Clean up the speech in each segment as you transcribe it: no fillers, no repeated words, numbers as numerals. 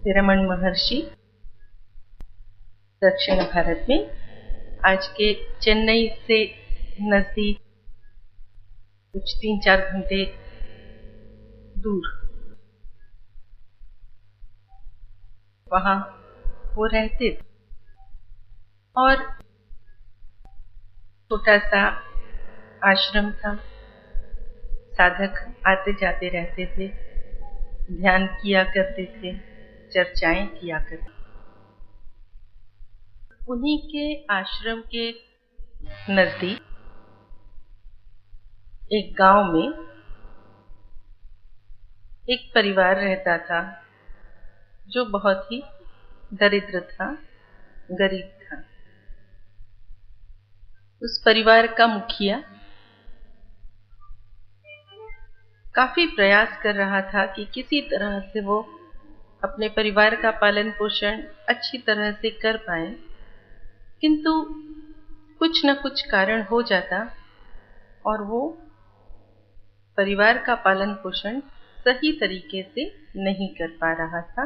रमन महर्षि दक्षिण भारत में, आज के चेन्नई से नजदीक कुछ 3-4 घंटे दूर, वहां वो रहते थे और छोटा सा आश्रम था। साधक आते जाते रहते थे, ध्यान किया करते थे, चर्चाएं किया करते थे। उन्हीं के आश्रम के नजदीक एक गांव में एक परिवार रहता था जो बहुत ही दरिद्र था, गरीब था। उस परिवार का मुखिया काफी प्रयास कर रहा था कि किसी तरह से वो अपने परिवार का पालन पोषण अच्छी तरह से कर पाए, किंतु कुछ न कुछ कारण हो जाता और वो परिवार का पालन पोषण सही तरीके से नहीं कर पा रहा था।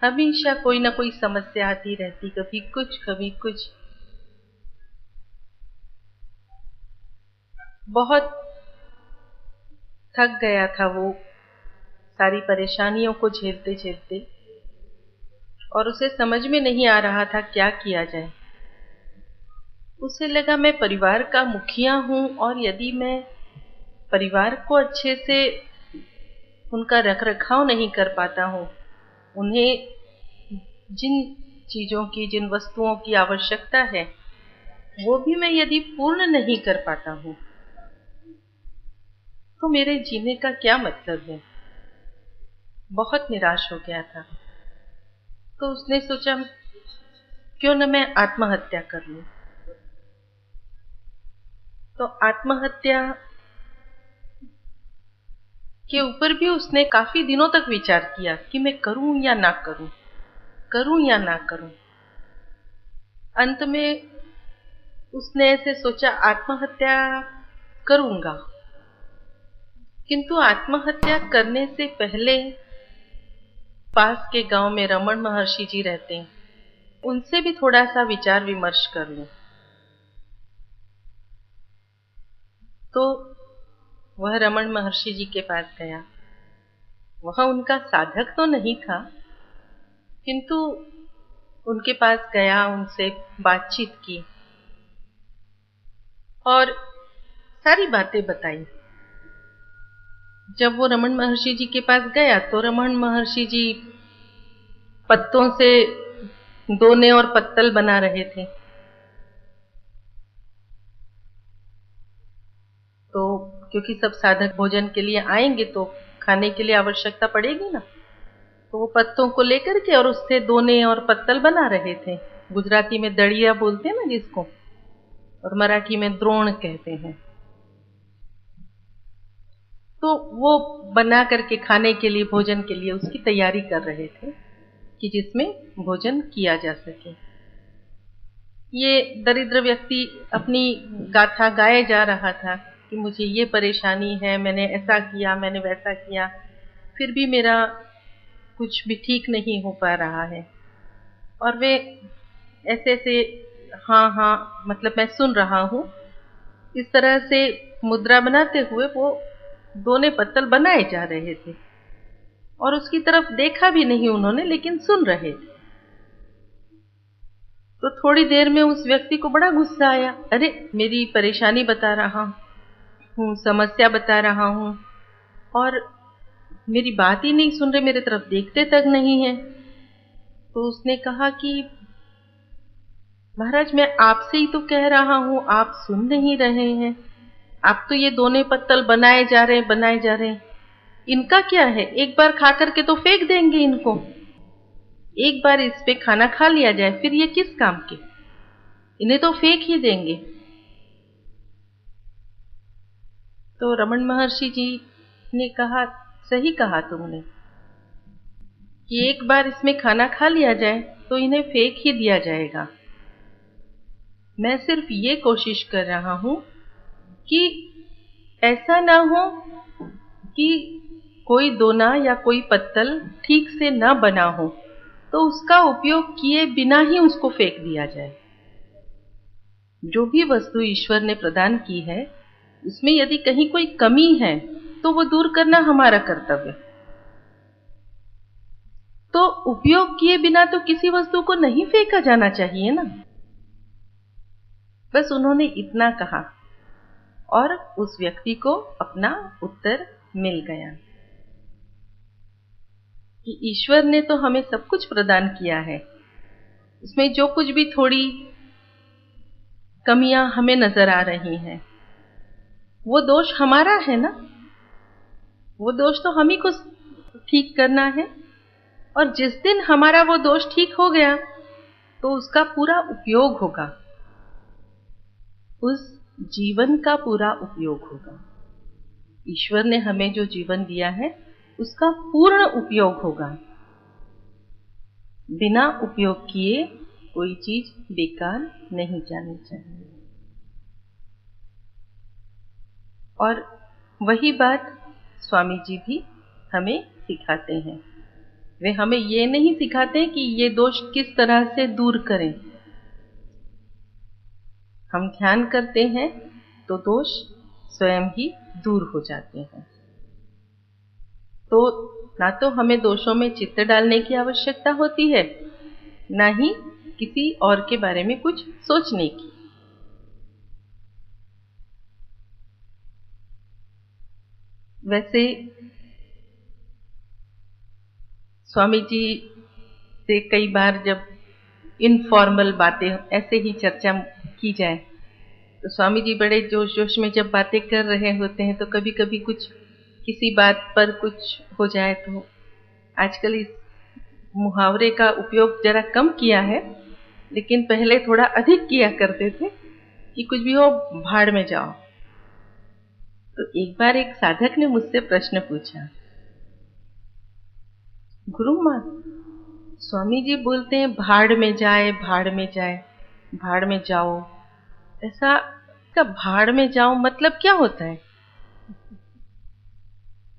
हमेशा कोई ना कोई समस्या आती रहती, कभी कुछ कभी कुछ। बहुत थक गया था वो सारी परेशानियों को झेलते झेलते, और उसे समझ में नहीं आ रहा था क्या किया जाए। उसे लगा मैं परिवार का मुखिया हूं और यदि मैं परिवार को अच्छे से उनका रखरखाव नहीं कर पाता हूं, उन्हें जिन चीजों की, जिन वस्तुओं की आवश्यकता है वो भी मैं यदि पूर्ण नहीं कर पाता हूं, तो मेरे जीने का क्या मतलब है। बहुत निराश हो गया था। तो उसने सोचा क्यों न मैं आत्महत्या कर लूं। तो आत्महत्या के ऊपर भी उसने काफी दिनों तक विचार किया कि मैं करूं या ना करूं, करूं या ना करूं। अंत में उसने ऐसे सोचा आत्महत्या करूंगा, किंतु आत्महत्या करने से पहले पास के गांव में रमन महर्षि जी रहते हैं, उनसे भी थोड़ा सा विचार विमर्श कर लूं। तो वह रमन महर्षि जी के पास गया। वह उनका साधक तो नहीं था, किंतु उनके पास गया, उनसे बातचीत की और सारी बातें बताई। जब वो रमन महर्षि जी के पास गया तो रमन महर्षि जी पत्तों से दोने और पत्तल बना रहे थे। तो क्योंकि सब साधक भोजन के लिए आएंगे तो खाने के लिए आवश्यकता पड़ेगी ना, तो वो पत्तों को लेकर के और उससे दोने और पत्तल बना रहे थे। गुजराती में दड़िया बोलते हैं ना जिसको, और मराठी में द्रोण कहते हैं। तो वो बना करके खाने के लिए, भोजन के लिए उसकी तैयारी कर रहे थे कि जिसमें भोजन किया जा सके। ये दरिद्र व्यक्ति अपनी गाथा गाए जा रहा था कि मुझे ये परेशानी है, मैंने ऐसा किया, मैंने वैसा किया, फिर भी मेरा कुछ भी ठीक नहीं हो पा रहा है। और वे ऐसे ऐसे हाँ हाँ मतलब मैं सुन रहा हूं, इस तरह से मुद्रा बनाते हुए वो दोने पत्तल बनाए जा रहे थे और उसकी तरफ देखा भी नहीं उन्होंने, लेकिन सुन रहे थे। तो थोड़ी देर में उस व्यक्ति को बड़ा गुस्सा आया। अरे मेरी परेशानी बता रहा हूँ, समस्या बता रहा हूँ और मेरी बात ही नहीं सुन रहे, मेरे तरफ देखते तक नहीं है। तो उसने कहा कि महाराज मैं आपसे ही तो कह रहा हूँ, आप सुन नहीं रहे हैं। आप तो ये दोने पत्तल बनाए जा रहे हैं, बनाए जा रहे हैं। इनका क्या है, एक बार खा करके तो फेंक देंगे इनको। एक बार इस पे खाना खा लिया जाए फिर ये किस काम के, इन्हें तो फेंक ही देंगे। तो रमन महर्षि जी ने कहा सही कहा तुमने कि एक बार इसमें खाना खा लिया जाए तो इन्हें फेंक ही दिया जाएगा। मैं सिर्फ ये कोशिश कर रहा हूं कि ऐसा ना हो कि कोई दोना या कोई पत्तल ठीक से न बना हो तो उसका उपयोग किए बिना ही उसको फेंक दिया जाए। जो भी वस्तु ईश्वर ने प्रदान की है उसमें यदि कहीं कोई कमी है तो वो दूर करना हमारा कर्तव्य। तो उपयोग किए बिना तो किसी वस्तु को नहीं फेंका जाना चाहिए ना। बस उन्होंने इतना कहा और उस व्यक्ति को अपना उत्तर मिल गया कि ईश्वर ने तो हमें सब कुछ प्रदान किया है, उसमें जो कुछ भी थोड़ी कमियां हमें नजर आ रही हैं वो दोष हमारा है ना। वो दोष तो हम ही को ठीक करना है और जिस दिन हमारा वो दोष ठीक हो गया तो उसका पूरा उपयोग होगा, उस जीवन का पूरा उपयोग होगा। ईश्वर ने हमें जो जीवन दिया है उसका पूर्ण उपयोग होगा। बिना उपयोग किए कोई चीज बेकार नहीं जानी चाहिए। और वही बात स्वामी जी भी हमें सिखाते हैं। वे हमें ये नहीं सिखाते कि ये दोष किस तरह से दूर करें। हम ध्यान करते हैं तो दोष स्वयं ही दूर हो जाते हैं। तो ना तो हमें दोषों में चित्त डालने की आवश्यकता होती है, ना ही किसी और के बारे में कुछ सोचने की। वैसे स्वामी जी से कई बार जब इनफॉर्मल बातें ऐसे ही चर्चा की जाए तो स्वामी जी बड़े जोश जोश में जब बातें कर रहे होते हैं तो कभी कभी कुछ किसी बात पर कुछ हो जाए तो आजकल इस मुहावरे का उपयोग जरा कम किया है, लेकिन पहले थोड़ा अधिक किया करते थे कि कुछ भी हो भाड़ में जाओ। तो एक बार एक साधक ने मुझसे प्रश्न पूछा, गुरु मां स्वामी जी बोलते हैं भाड़ में जाए, भाड़ में जाए, भाड़ में जाओ, ऐसा का भाड़ में जाओ मतलब क्या होता है?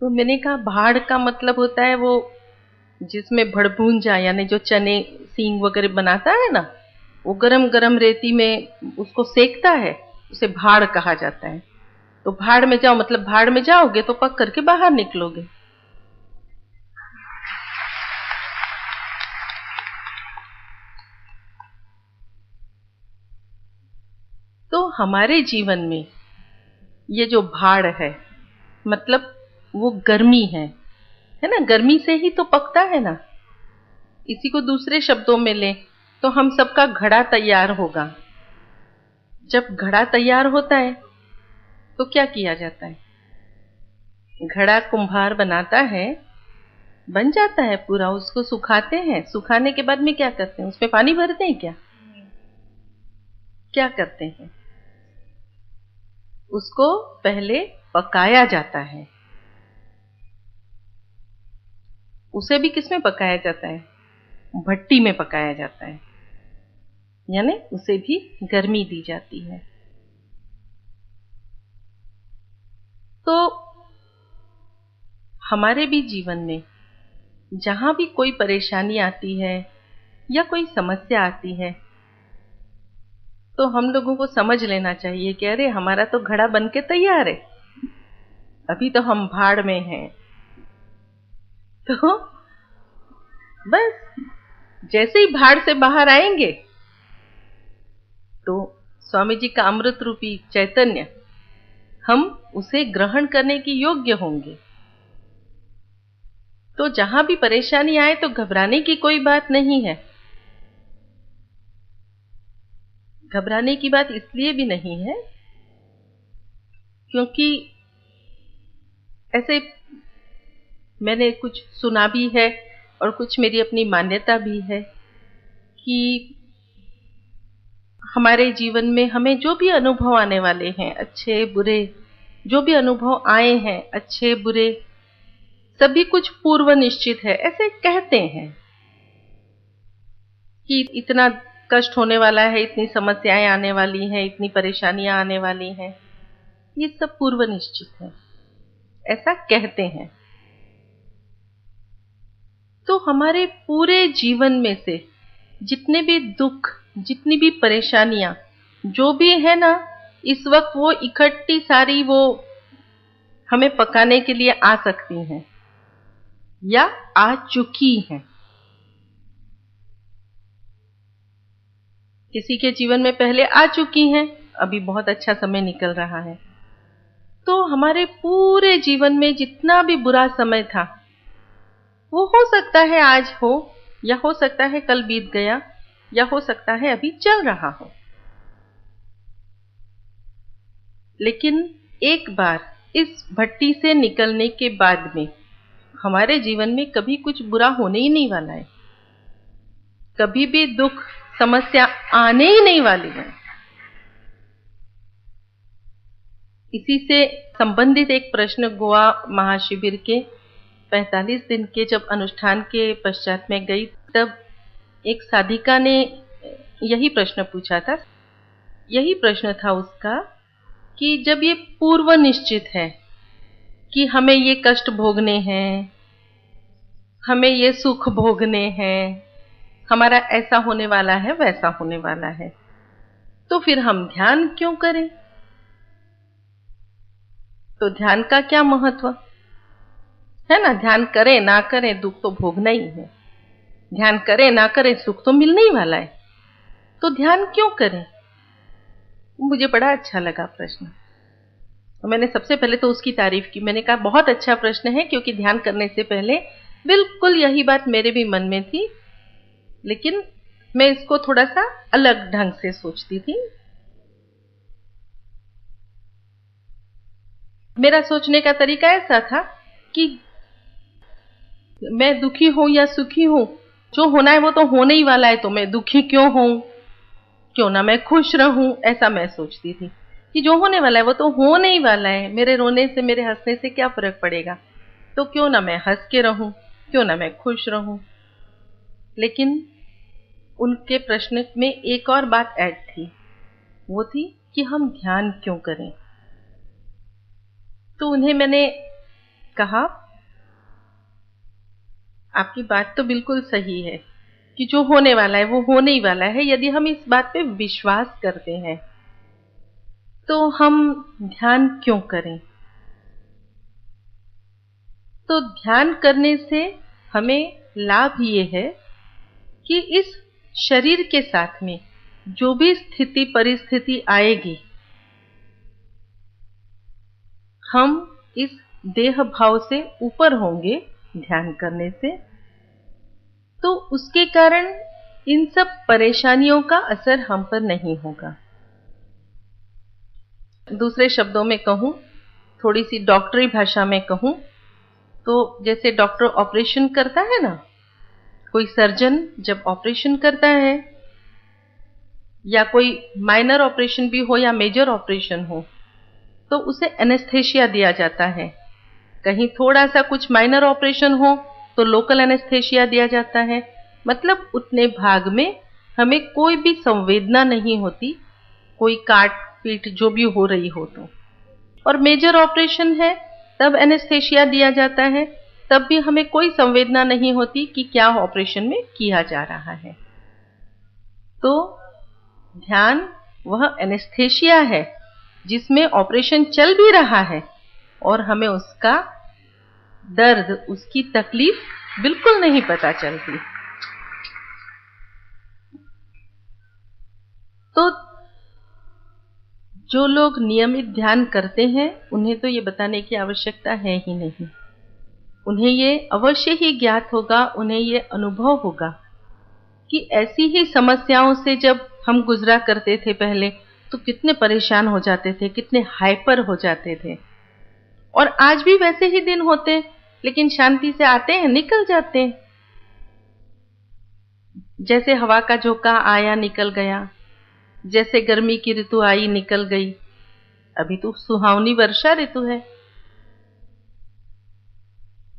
तो मैंने कहा भाड़ का मतलब होता है वो जिसमें भड़भूंजा यानी जो चने सींग वगैरह बनाता है ना, वो गरम गरम रेती में उसको सेकता है, उसे भाड़ कहा जाता है। तो भाड़ में जाओ मतलब भाड़ में जाओगे तो पक करके बाहर निकलोगे। तो हमारे जीवन में ये जो भाड़ है मतलब वो गर्मी है ना, गर्मी से ही तो पकता है ना। इसी को दूसरे शब्दों में लें तो हम सबका घड़ा तैयार होगा। जब घड़ा तैयार होता है तो क्या किया जाता है? घड़ा कुम्हार बनाता है, बन जाता है पूरा, उसको सुखाते हैं। सुखाने के बाद में क्या करते हैं? उसमें पानी भरते हैं क्या? क्या करते हैं? उसको पहले पकाया जाता है। उसे भी किसमें पकाया जाता है? भट्टी में पकाया जाता है, यानी उसे भी गर्मी दी जाती है। तो हमारे भी जीवन में जहां भी कोई परेशानी आती है या कोई समस्या आती है तो हम लोगों को समझ लेना चाहिए कि अरे हमारा तो घड़ा बन के तैयार है, अभी तो हम भाड़ में हैं। तो बस जैसे ही भाड़ से बाहर आएंगे तो स्वामी जी का अमृत रूपी चैतन्य हम उसे ग्रहण करने की योग्य होंगे। तो जहां भी परेशानी आए तो घबराने की कोई बात नहीं है। घबराने की बात इसलिए भी नहीं है क्योंकि ऐसे मैंने कुछ सुना भी है और कुछ मेरी अपनी मान्यता भी है कि हमारे जीवन में हमें जो भी अनुभव आने वाले हैं, अच्छे बुरे जो भी अनुभव आए हैं, अच्छे बुरे, सभी कुछ पूर्व निश्चित है। ऐसे कहते हैं कि इतना कष्ट होने वाला है, इतनी समस्याएं आने वाली हैं, इतनी परेशानियां आने वाली हैं, ये सब पूर्व निश्चित है, ऐसा कहते हैं। तो हमारे पूरे जीवन में से जितने भी दुख, जितनी भी परेशानियां जो भी है ना, इस वक्त वो इकट्ठी सारी वो हमें पकाने के लिए आ सकती हैं या आ चुकी हैं। किसी के जीवन में पहले आ चुकी हैं, अभी बहुत अच्छा समय निकल रहा है। तो हमारे पूरे जीवन में जितना भी बुरा समय था, वो हो सकता है आज हो, या हो सकता है कल बीत गया, या हो सकता है अभी चल रहा हो। लेकिन एक बार इस भट्टी से निकलने के बाद में हमारे जीवन में कभी कुछ बुरा होने ही नहीं वाला है, कभी भी दुख समस्या आने ही नहीं वाली है। इसी से संबंधित एक प्रश्न गोवा महाशिविर के 45 दिन के जब अनुष्ठान के पश्चात में गई, तब एक साधिका ने यही प्रश्न पूछा था। यही प्रश्न था उसका कि जब ये पूर्व निश्चित है कि हमें ये कष्ट भोगने हैं, हमें ये सुख भोगने हैं, हमारा ऐसा होने वाला है, वैसा होने वाला है, तो फिर हम ध्यान क्यों करें? तो ध्यान का क्या महत्व है ना? ध्यान करें ना करें, दुख तो भोगना ही है। ध्यान करें ना करें, सुख तो मिलने ही वाला है। तो ध्यान क्यों करें? मुझे बड़ा अच्छा लगा प्रश्न। मैंने सबसे पहले तो उसकी तारीफ की। मैंने कहा बहुत अच्छा प्रश्न है, क्योंकि ध्यान करने से पहले बिल्कुल यही बात मेरे भी मन में थी, लेकिन मैं इसको थोड़ा सा अलग ढंग से सोचती थी। मेरा सोचने का तरीका ऐसा था कि मैं दुखी हूं या सुखी हूं, जो होना है वो तो होने ही वाला है, तो मैं दुखी क्यों हूं? क्यों ना मैं खुश रहूं? ऐसा मैं सोचती थी कि जो होने वाला है वो तो होने ही वाला है, मेरे रोने से, मेरे हंसने से क्या फर्क पड़ेगा? तो क्यों ना मैं हंस के रहूं, क्यों ना मैं खुश रहूं। लेकिन उनके प्रश्न में एक और बात ऐड थी, वो थी कि हम ध्यान क्यों करें। तो उन्हें मैंने कहा, आपकी बात तो बिल्कुल सही है कि जो होने वाला है वो होने ही वाला है। यदि हम इस बात पे विश्वास करते हैं तो हम ध्यान क्यों करें? तो ध्यान करने से हमें लाभ ये है कि इस शरीर के साथ में जो भी स्थिति परिस्थिति आएगी, हम इस देह भाव से ऊपर होंगे ध्यान करने से, तो उसके कारण इन सब परेशानियों का असर हम पर नहीं होगा। दूसरे शब्दों में कहूं, थोड़ी सी डॉक्टरी भाषा में कहूं, तो जैसे डॉक्टर ऑपरेशन करता है ना, कोई सर्जन जब ऑपरेशन करता है, या कोई माइनर ऑपरेशन भी हो या मेजर ऑपरेशन हो, तो उसे एनेस्थेशिया दिया जाता है। कहीं थोड़ा सा कुछ माइनर ऑपरेशन हो तो लोकल एनेस्थेशिया दिया जाता है। मतलब उतने भाग में हमें कोई भी संवेदना नहीं होती, कोई काट पीट जो भी हो रही हो तो। और मेजर ऑपरेशन है तब एनेस्थेशिया दिया जाता है, तब भी हमें कोई संवेदना नहीं होती कि क्या ऑपरेशन में किया जा रहा है। तो ध्यान वह एनेस्थेशिया है जिसमें ऑपरेशन चल भी रहा है और हमें उसका दर्द, उसकी तकलीफ बिल्कुल नहीं पता चलती। तो जो लोग नियमित ध्यान करते हैं उन्हें तो ये बताने की आवश्यकता है ही नहीं। उन्हें ये अवश्य ही ज्ञात होगा, उन्हें ये अनुभव होगा कि ऐसी ही समस्याओं से जब हम गुजरा करते थे पहले, तो कितने परेशान हो जाते थे, कितने हाइपर हो जाते थे। और आज भी वैसे ही दिन होते, लेकिन शांति से आते हैं, निकल जाते हैं। जैसे हवा का झोंका आया निकल गया, जैसे गर्मी की ऋतु आई निकल गई, अभी तो सुहावनी वर्षा ऋतु है।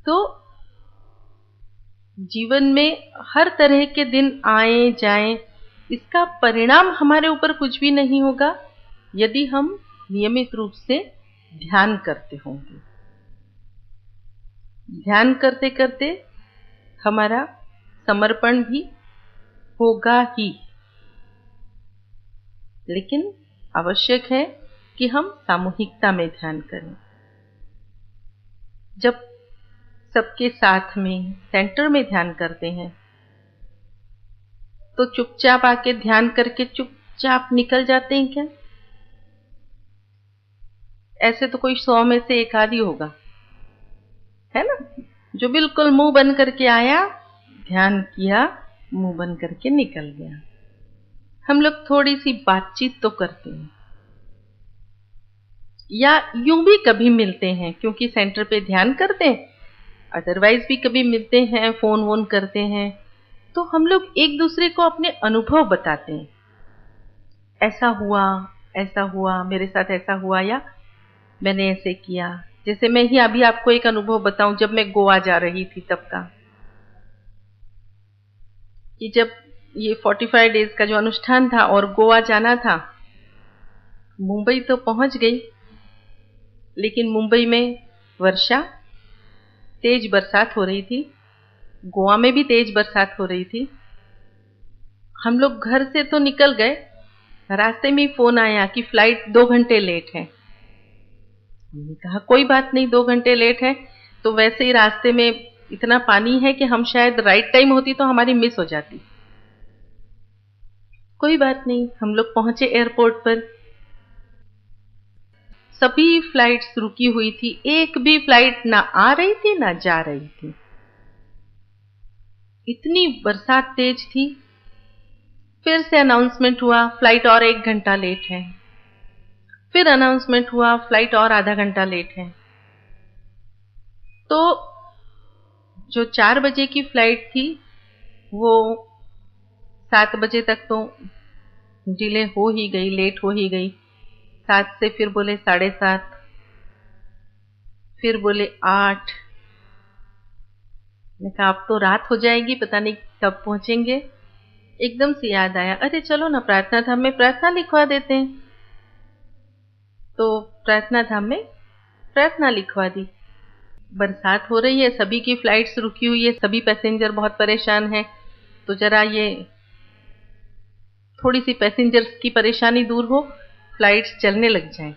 तो जीवन में हर तरह के दिन आए जाएं, इसका परिणाम हमारे ऊपर कुछ भी नहीं होगा यदि हम नियमित रूप से ध्यान करते होंगे। ध्यान करते करते हमारा समर्पण भी होगा ही, लेकिन आवश्यक है कि हम सामूहिकता में ध्यान करें। जब सबके साथ में सेंटर में ध्यान करते हैं तो चुपचाप आके ध्यान करके चुपचाप निकल जाते हैं क्या? ऐसे तो कोई 100 में से एक आधी होगा, है ना, जो बिल्कुल मुंह बंद करके आया, ध्यान किया, मुंह बंद करके निकल गया। हम लोग थोड़ी सी बातचीत तो करते हैं, या यूं भी कभी मिलते हैं क्योंकि सेंटर पे ध्यान करते हैं, अदरवाइज भी कभी मिलते हैं, फोन वोन करते हैं, तो हम लोग एक दूसरे को अपने अनुभव बताते हैं। ऐसा हुआ, मेरे साथ ऐसा हुआ, या मैंने ऐसे किया। जैसे मैं ही अभी आपको एक अनुभव बताऊं, जब मैं गोवा जा रही थी तब का, कि जब ये 45 डेज का जो अनुष्ठान था और गोवा जाना था, मुंबई तो पहुंच गई, लेकिन मुंबई में वर्षा, तेज बरसात हो रही थी, गोवा में भी तेज बरसात हो रही थी। हम लोग घर से तो निकल गए, रास्ते में फोन आया कि फ्लाइट 2 घंटे लेट है। हमने कहा कोई बात नहीं, 2 घंटे लेट है तो वैसे ही रास्ते में इतना पानी है कि हम शायद राइट टाइम होती तो हमारी मिस हो जाती। कोई बात नहीं, हम लोग पहुंचे एयरपोर्ट पर, सभी फ्लाइट्स रुकी हुई थी, एक भी फ्लाइट ना आ रही थी ना जा रही थी, इतनी बरसात तेज थी। फिर से अनाउंसमेंट हुआ फ्लाइट और 1 घंटा लेट है, फिर अनाउंसमेंट हुआ फ्लाइट और आधा घंटा लेट है। तो जो 4 बजे की फ्लाइट थी वो 7 बजे तक तो डिले हो ही गई, लेट हो ही गई। 7 से फिर बोले 7:30, फिर बोले 8। मैंने कहा अब तो रात हो जाएगी, पता नहीं कब पहुंचेंगे। एकदम से याद आया, अरे चलो ना प्रार्थना धाम में प्रार्थना लिखवा देते हैं। तो प्रार्थना धाम में प्रार्थना लिखवा दी। बरसात हो रही है, सभी की फ्लाइट्स रुकी हुई है, सभी पैसेंजर बहुत परेशान हैं, तो जरा ये थोड़ी सी पैसेंजर्स की परेशानी दूर हो, फ्लाइट्स चलने लग जाएं।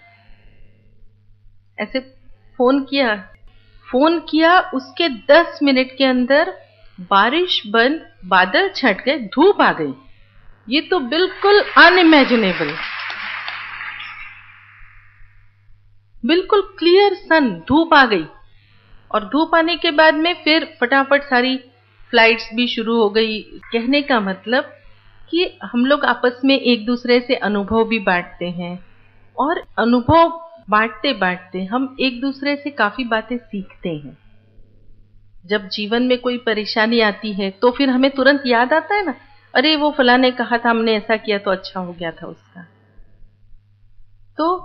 ऐसे फोन किया, उसके 10 मिनट के अंदर बारिश बंद, बादल छट गए, धूप आ गई। ये तो बिल्कुल अनइमेजिनेबल, बिल्कुल क्लियर सन, धूप आ गई। और धूप आने के बाद में फिर फटाफट सारी फ्लाइट्स भी शुरू हो गई। कहने का मतलब कि हम लोग आपस में एक दूसरे से अनुभव भी बांटते हैं, और अनुभव बांटते बांटते हम एक दूसरे से काफी बातें सीखते हैं। जब जीवन में कोई परेशानी आती है तो फिर हमें तुरंत याद आता है ना, अरे वो फलां ने कहा था, हमने ऐसा किया तो अच्छा हो गया था उसका। तो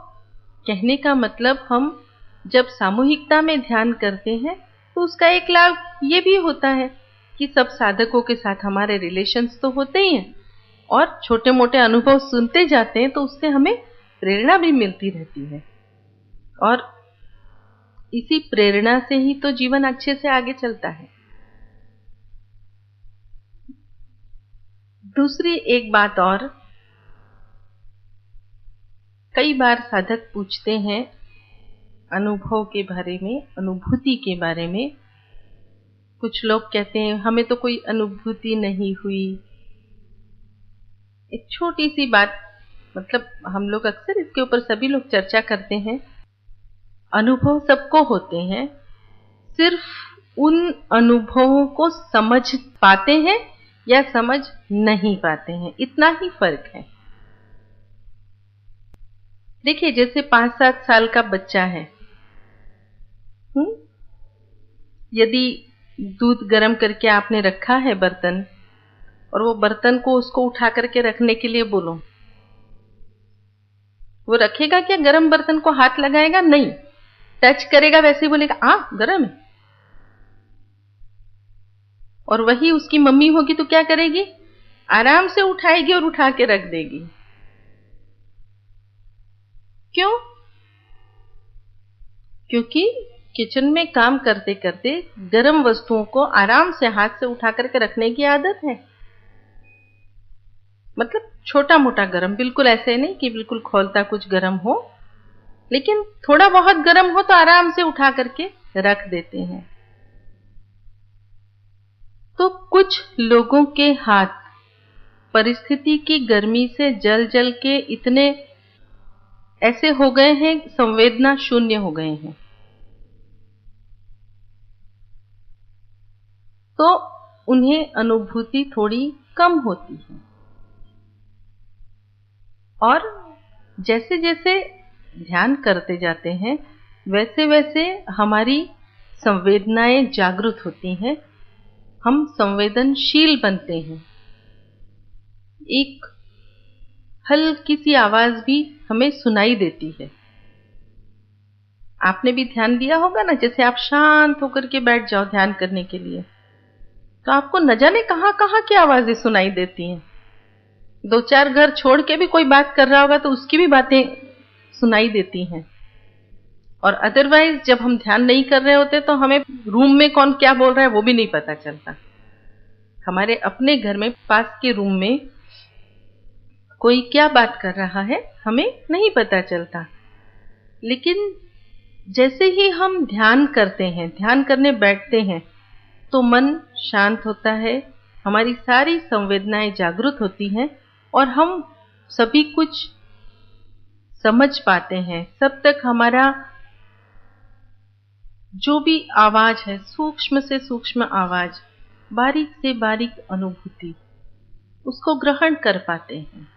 कहने का मतलब हम जब सामूहिकता में ध्यान करते हैं तो उसका एक लाभ ये भी होता है कि सब साधकों के साथ हमारे रिलेशंस तो होते ही हैं, और छोटे मोटे अनुभव सुनते जाते हैं, तो उससे हमें प्रेरणा भी मिलती रहती है, और इसी प्रेरणा से ही तो जीवन अच्छे से आगे चलता है। दूसरी एक बात और, कई बार साधक पूछते हैं अनुभव के बारे में, अनुभूति के बारे में। कुछ लोग कहते हैं हमें तो कोई अनुभूति नहीं हुई। एक छोटी सी बात, मतलब हम लोग अक्सर इसके ऊपर सभी लोग चर्चा करते हैं। अनुभव सबको होते हैं, सिर्फ उन अनुभवों को समझ पाते हैं या समझ नहीं पाते हैं, इतना ही फर्क है। देखिए जैसे 5-7 साल का बच्चा है, यदि दूध गर्म करके आपने रखा है बर्तन, और वो बर्तन को उसको उठा करके रखने के लिए बोलो, वो रखेगा क्या? गर्म बर्तन को हाथ लगाएगा? नहीं, टच करेगा, वैसे ही बोलेगा गर्म है। और वही उसकी मम्मी होगी तो क्या करेगी? आराम से उठाएगी और उठा के रख देगी। क्यों? क्योंकि किचन में काम करते करते गर्म वस्तुओं को आराम से हाथ से उठा करके रखने की आदत है। मतलब छोटा मोटा गरम, बिल्कुल ऐसे नहीं कि बिल्कुल खौलता कुछ गरम हो, लेकिन थोड़ा बहुत गरम हो तो आराम से उठा करके रख देते हैं। तो कुछ लोगों के हाथ परिस्थिति की गर्मी से जल जल के इतने ऐसे हो गए हैं, संवेदना शून्य हो गए हैं। तो उन्हें अनुभूति थोड़ी कम होती है। और जैसे जैसे ध्यान करते जाते हैं वैसे वैसे हमारी संवेदनाएं जागृत होती हैं, हम संवेदनशील बनते हैं। एक हल्की सी आवाज भी हमें सुनाई देती है। आपने भी ध्यान दिया होगा ना, जैसे आप शांत होकर के बैठ जाओ ध्यान करने के लिए, तो आपको न जाने कहां कहां की आवाजें सुनाई देती हैं। दो चार घर छोड़ के भी कोई बात कर रहा होगा तो उसकी भी बातें सुनाई देती हैं। और अदरवाइज जब हम ध्यान नहीं कर रहे होते तो हमें रूम में कौन क्या बोल रहा है वो भी नहीं पता चलता। हमारे अपने घर में पास के रूम में कोई क्या बात कर रहा है हमें नहीं पता चलता। लेकिन जैसे ही हम ध्यान करते हैं, ध्यान करने बैठते हैं, तो मन शांत होता है, हमारी सारी संवेदनाएं जागृत होती हैं और हम सभी कुछ समझ पाते हैं। सब तक हमारा जो भी आवाज है, सूक्ष्म से सूक्ष्म आवाज, बारीक से बारीक अनुभूति, उसको ग्रहण कर पाते हैं।